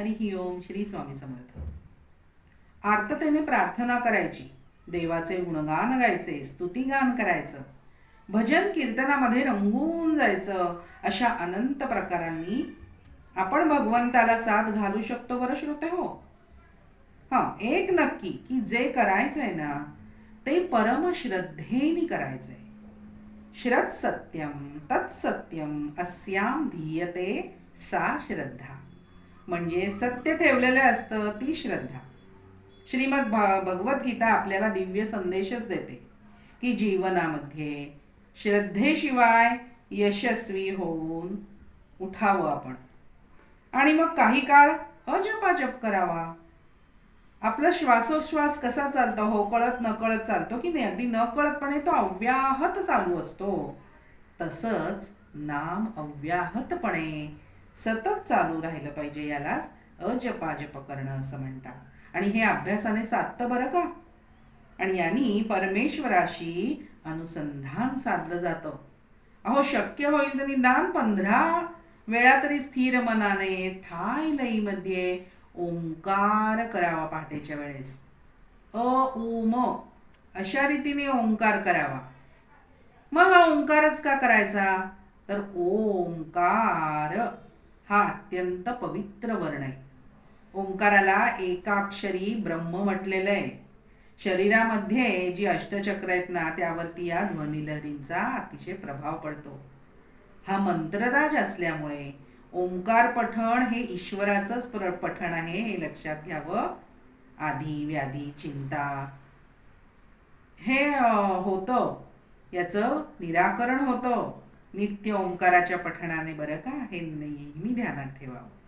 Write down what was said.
हरी ओम. श्री स्वामी समर्थ. आर्ततेने प्रार्थना करायची, देवाचे गुणगान गायचे, स्तुतिगान करायचं, भजन कीर्तनामध्ये रंगून जायचं. अशा अनंत प्रकारांनी आपण भगवंताला साथ घालू शकतो. बरं श्रोते हो, एक नक्की की जे करायचंय ना ते परमश्रद्धेने करायचंय. श्रद्ध सत्यम तत्सत्यम अस्याम धीयते सा श्रद्धा. म्हणजे सत्य ठेवलेलं असतं ती श्रद्धा. श्रीमद भगवद्गीता आपल्याला दिव्य संदेशच देते की जीवनामध्ये श्रद्धेशिवाय यशस्वी होऊन उठावं आपण आणि मग काही काळ अजपाजप करावा. आपला श्वासोश्वास कसा चालतो हो, कळत न कळत चालतो की नाही, अगदी न कळतपणे तो अव्याहत चालू असतो. तसंच नाम अव्याहतपणे सतत चालू राहिलं पाहिजे. यालाच अजपाजप करणं असं म्हणतात. आणि हे अभ्यासाने साधतं बरं का. आणि यांनी परमेश्वराशी अनुसंधान साधलं जातं. अहो शक्य होईल तर निदान 15 वेळा तरी स्थिर मनाने ठाय लईमध्ये ओंकार करावा. पहाटेच्या वेळेस उम अशा रीतीने ओंकार करावा. मग हा ओंकारच का करायचा, तर ओंकार हा अत्यंत पवित्र वर्ण आहे. ओंकाराला एकाक्षरी ब्रह्म म्हटलेलं आहे. शरीरामध्ये जी अष्टचक्र आहेत ना त्यावरती या ध्वनिलहरींचा अतिशय प्रभाव पडतो. हा मंत्रराज असल्यामुळे ओंकार पठण हे ईश्वराचंच पठण आहे हे लक्षात घ्यावं. आधी व्याधी चिंता हे होतं, याचं निराकरण होतं नित्य ओंकाराच्या पठणाने. बरं का, हे नेहमी ध्यानात ठेवावं.